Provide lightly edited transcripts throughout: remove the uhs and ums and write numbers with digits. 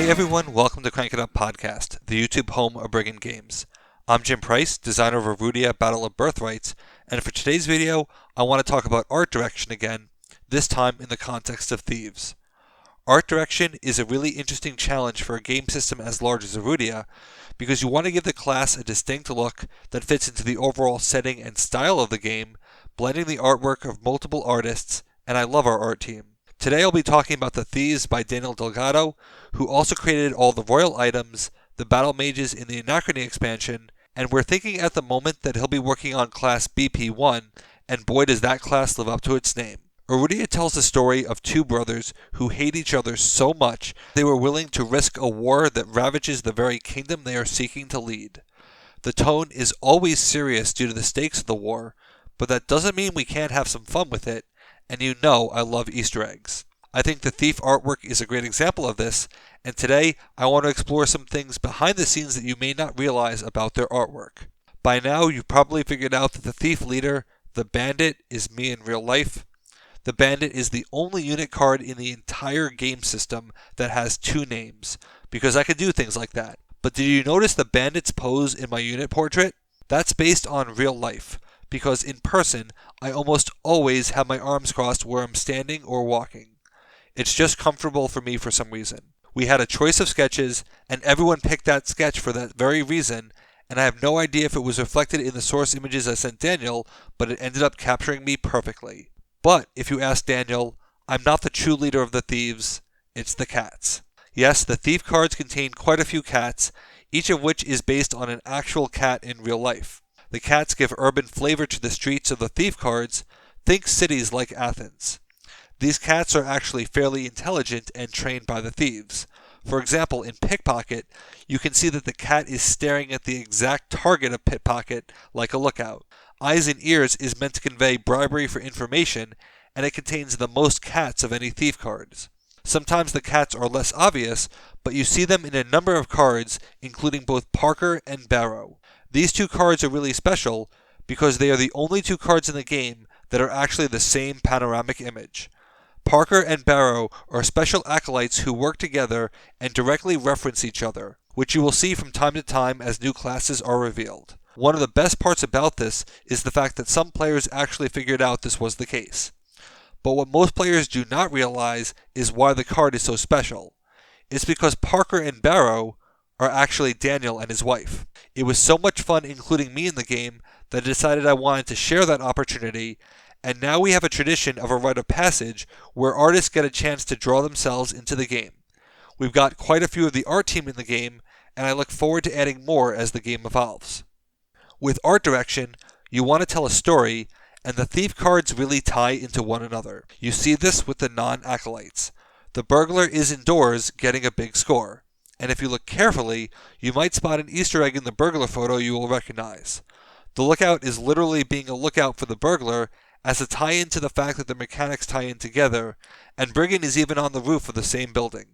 Hey everyone, welcome to Crank It Up Podcast, the YouTube home of Brigand Games. I'm Jim Price, designer of Erudia Battle of Birthrights, and for today's video, I want to talk about art direction again, this time in the context of Thieves. Art direction is a really interesting challenge for a game system as large as Erudia, because you want to give the class a distinct look that fits into the overall setting and style of the game, blending the artwork of multiple artists, and I love our art team. Today I'll be talking about the Thieves by Daniel Delgado, who also created all the royal items, the battle mages in the Anachrony expansion, and we're thinking at the moment that he'll be working on class BP1, and boy does that class live up to its name. Erudia tells the story of two brothers who hate each other so much they were willing to risk a war that ravages the very kingdom they are seeking to lead. The tone is always serious due to the stakes of the war, but that doesn't mean we can't have some fun with it, and you know I love Easter eggs. I think the Thief artwork is a great example of this, and today I want to explore some things behind the scenes that you may not realize about their artwork. By now you've probably figured out that the Thief leader, the Bandit, is me in real life. The Bandit is the only unit card in the entire game system that has two names, because I can do things like that. But did you notice the Bandit's pose in my unit portrait? That's based on real life, because in person I almost always have my arms crossed where I'm standing or walking. It's just comfortable for me for some reason. We had a choice of sketches, and everyone picked that sketch for that very reason, and I have no idea if it was reflected in the source images I sent Daniel, but it ended up capturing me perfectly. But if you ask Daniel, I'm not the true leader of the Thieves, it's the cats. Yes, the Thief cards contain quite a few cats, each of which is based on an actual cat in real life. The cats give urban flavor to the streets of the Thief cards. Think cities like Athens. These cats are actually fairly intelligent and trained by the Thieves. For example, in Pickpocket, you can see that the cat is staring at the exact target of Pickpocket like a lookout. Eyes and Ears is meant to convey bribery for information, and it contains the most cats of any Thief cards. Sometimes the cats are less obvious, but you see them in a number of cards, including both Parker and Barrow. These two cards are really special because they are the only two cards in the game that are actually the same panoramic image. Parker and Barrow are special acolytes who work together and directly reference each other, which you will see from time to time as new classes are revealed. One of the best parts about this is the fact that some players actually figured out this was the case. But what most players do not realize is why the card is so special. It's because Parker and Barrow are actually Daniel and his wife. It was so much fun including me in the game that I decided I wanted to share that opportunity, and now we have a tradition of a rite of passage where artists get a chance to draw themselves into the game. We've got quite a few of the art team in the game, and I look forward to adding more as the game evolves. With art direction, you want to tell a story, and the Thief cards really tie into one another. You see this with the non-acolytes. The burglar is indoors getting a big score. And if you look carefully, you might spot an Easter egg in the burglar photo you will recognize. The lookout is literally being a lookout for the burglar as a tie-in to the fact that the mechanics tie in together, and Brigand is even on the roof of the same building.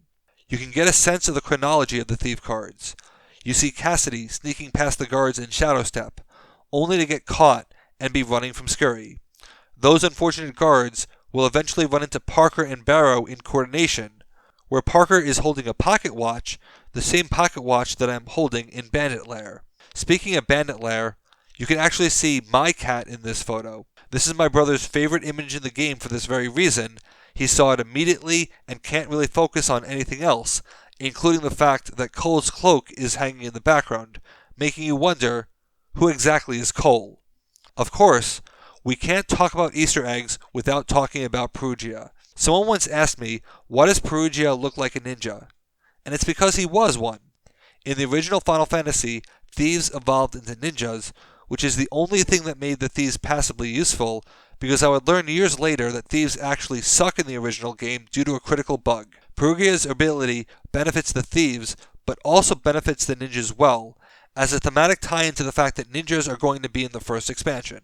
You can get a sense of the chronology of the Thief cards. You see Cassidy sneaking past the guards in Shadow Step, only to get caught and be running from Scurry. Those unfortunate guards will eventually run into Parker and Barrow in Coordination, where Parker is holding a pocket watch, the same pocket watch that I am holding in Bandit Lair. Speaking of Bandit Lair, you can actually see my cat in this photo. This is my brother's favorite image in the game for this very reason. He saw it immediately and can't really focus on anything else, including the fact that Cole's cloak is hanging in the background, making you wonder, who exactly is Cole? Of course, we can't talk about Easter eggs without talking about Perugia. Someone once asked me, why does Perugia look like a ninja? And it's because he was one. In the original Final Fantasy, Thieves evolved into ninjas, which is the only thing that made the Thieves passably useful, because I would learn years later that Thieves actually suck in the original game due to a critical bug. Perugia's ability benefits the Thieves, but also benefits the ninjas well, as a thematic tie-in to the fact that ninjas are going to be in the first expansion.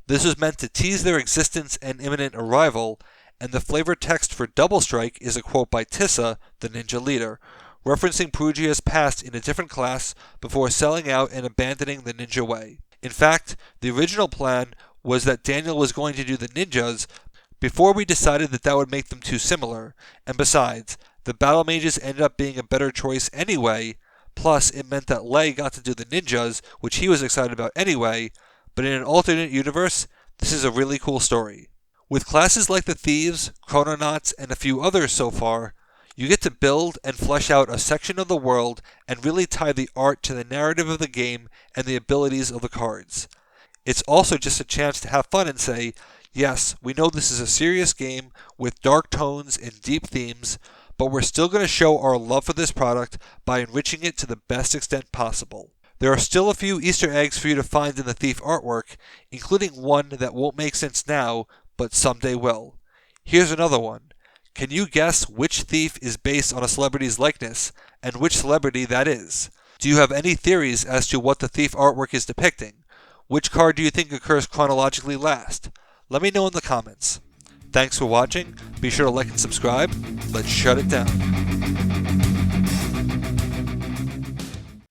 This was meant to tease their existence and imminent arrival, and the flavor text for Double Strike is a quote by Tissa, the ninja leader, referencing Perugia's past in a different class before selling out and abandoning the ninja way. In fact, the original plan was that Daniel was going to do the ninjas before we decided that would make them too similar, and besides, The Battle Mages ended up being a better choice anyway, plus it meant that Lei got to do the ninjas, which he was excited about anyway, but in an alternate universe, this is a really cool story. With classes like the Thieves, Chrononauts, and a few others so far, you get to build and flesh out a section of the world and really tie the art to the narrative of the game and the abilities of the cards. It's also just a chance to have fun and say, yes, we know this is a serious game with dark tones and deep themes, but we're still going to show our love for this product by enriching it to the best extent possible. There are still a few Easter eggs for you to find in the Thief artwork, including one that won't make sense now, but someday will. Here's another one. Can you guess which thief is based on a celebrity's likeness, and which celebrity that is? Do you have any theories as to what the Thief artwork is depicting? Which card do you think occurs chronologically last? Let me know in the comments. Thanks for watching. Be sure to like and subscribe. Let's shut it down.